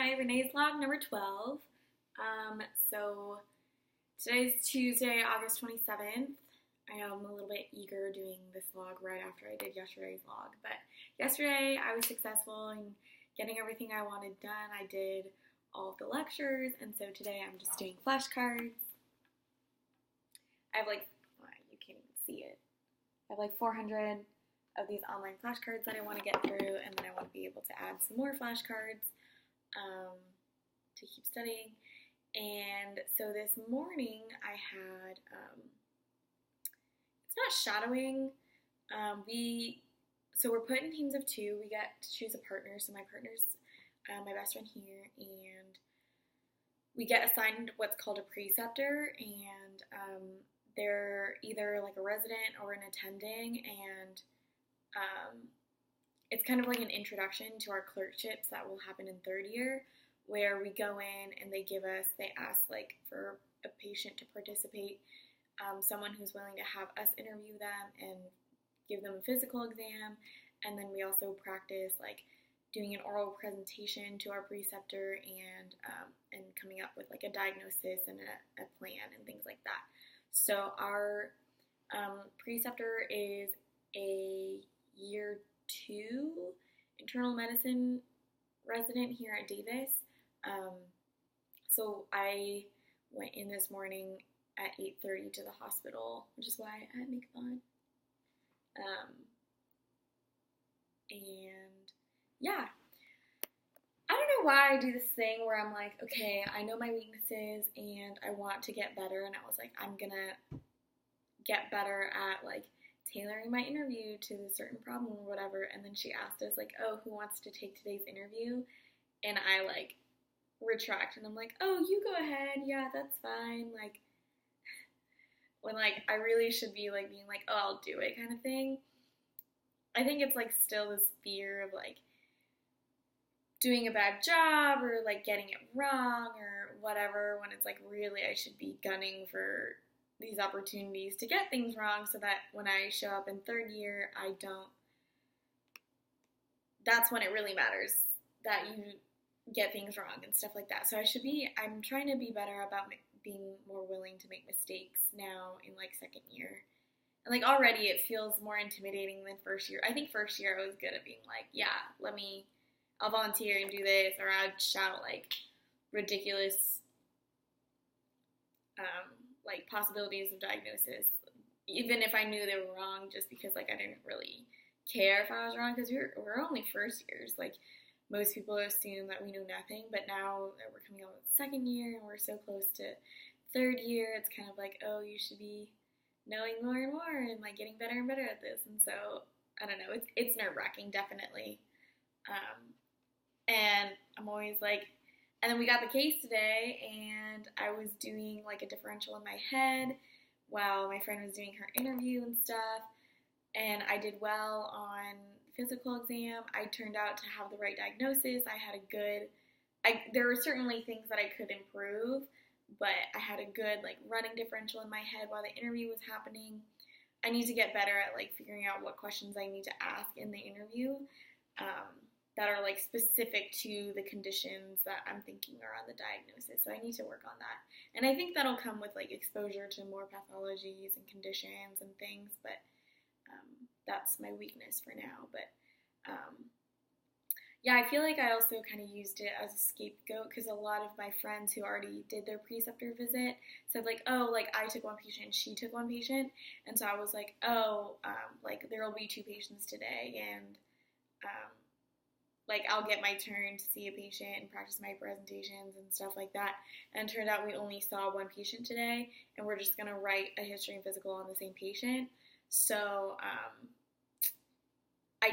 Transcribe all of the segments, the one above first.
Hi, Renee's vlog number 12. So today's Tuesday, August 27th. I know I'm a little bit eager doing this vlog right after I did yesterday's vlog, but yesterday I was successful in getting everything I wanted done. I did all of the lectures, and so today I'm just doing flashcards. I have you can't even see it. I have 400 of these online flashcards that I want to get through, and then I want to be able to add some more flashcards to keep studying. And so this morning I had, it's not shadowing, so we're put in teams of two. We get to choose a partner, so my partner's my best friend here, and we get assigned what's called a preceptor, and they're either a resident or an attending, and it's kind of like an introduction to our clerkships that will happen in third year, where we go in and they ask for a patient to participate, someone who's willing to have us interview them and give them a physical exam, and then we also practice doing an oral presentation to our preceptor and coming up with a diagnosis and a plan and things like that. So our preceptor is a year 2 internal medicine resident here at Davis. So I went in this morning at 8:30 to the hospital, which is why I had makeup on. And yeah, I don't know why I do this thing where I'm like, okay, I know my weaknesses and I want to get better, and I was like, I'm gonna get better at tailoring my interview to a certain problem or whatever. And then she asked us oh, who wants to take today's interview? And I retract, and I'm like, oh, you go ahead, yeah, that's fine. When I really should be being oh, I'll do it kind of thing. I think it's still this fear of doing a bad job or getting it wrong or whatever, when it's really I should be gunning for these opportunities to get things wrong, so that when I show up in third year, that's when it really matters that you get things wrong and stuff like that. So I'm trying to be better about being more willing to make mistakes now in second year. And already it feels more intimidating than first year. I think first year I was good at being yeah, I'll volunteer and do this, or I'd shout ridiculous possibilities of diagnosis, even if I knew they were wrong, just because I didn't really care if I was wrong, because we're only first years. Most people assume that we know nothing, but now that we're coming out with second year and we're so close to third year, it's kind of oh, you should be knowing more and more and getting better and better at this. And so I don't know, it's nerve-wracking, definitely. And I'm always and then we got the case today, and I was doing a differential in my head while my friend was doing her interview and stuff, and I did well on physical exam. I turned out to have the right diagnosis. There were certainly things that I could improve, but I had a good running differential in my head while the interview was happening. I need to get better at figuring out what questions I need to ask in the interview that are specific to the conditions that I'm thinking are on the diagnosis. So I need to work on that. And I think that'll come with exposure to more pathologies and conditions and things, but that's my weakness for now. But yeah, I feel I also kind of used it as a scapegoat, because a lot of my friends who already did their preceptor visit said oh, I took one patient and she took one patient, and so I was oh, there will be 2 patients today, and I'll get my turn to see a patient and practice my presentations and stuff like that. And it turned out we only saw 1 patient today, and we're just gonna write a history and physical on the same patient. So I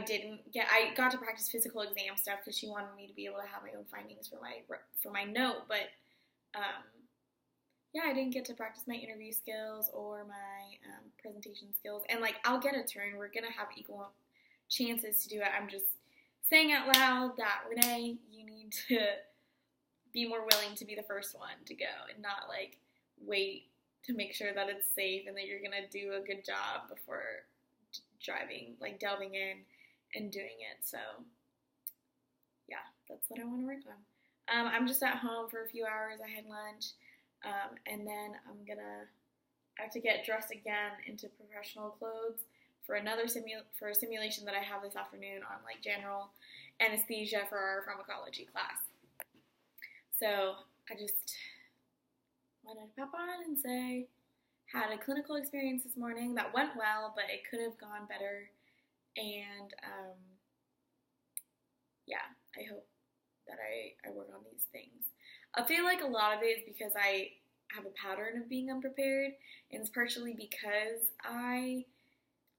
got to practice physical exam stuff because she wanted me to be able to have my own findings for my note, but yeah, I didn't get to practice my interview skills or my presentation skills. And I'll get a turn. We're gonna have equal chances to do it. I'm just saying out loud that, Renee, you need to be more willing to be the first one to go and not wait to make sure that it's safe and that you're gonna do a good job before driving, delving in and doing it. So yeah, that's what I want to work on. I'm just at home for a few hours. I had lunch, and then I have to get dressed again into professional clothes for for a simulation that I have this afternoon on like general anesthesia for our pharmacology class. So I just wanted to pop on and say, had a clinical experience this morning that went well, but it could have gone better. And yeah, I hope that I work on these things. I feel like a lot of it is because I have a pattern of being unprepared, and it's partially because I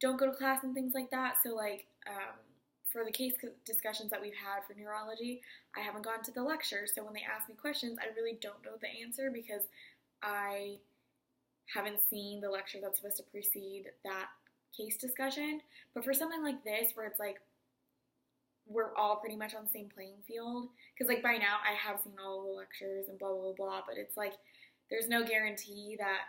don't go to class and things like that. So like for the case discussions that we've had for neurology, I haven't gone to the lecture. So when they ask me questions, I really don't know the answer because I haven't seen the lecture that's supposed to precede that case discussion. But for something like this, where it's like we're all pretty much on the same playing field, because like by now I have seen all the lectures and blah blah blah, but it's like there's no guarantee that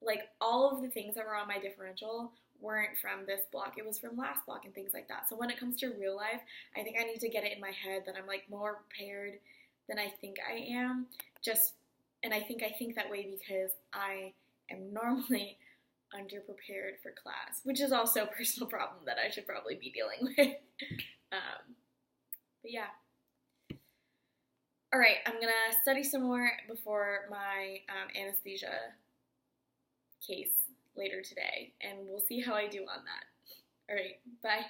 like all of the things that were on my differential weren't from this block. It was from last block and things like that. So when it comes to real life, I think I need to get it in my head that I'm like more prepared than I think I am. And I think that way because I am normally underprepared for class, which is also a personal problem that I should probably be dealing with. But yeah. All right, I'm gonna study some more before my anesthesia case later today, and we'll see how I do on that. All right, bye.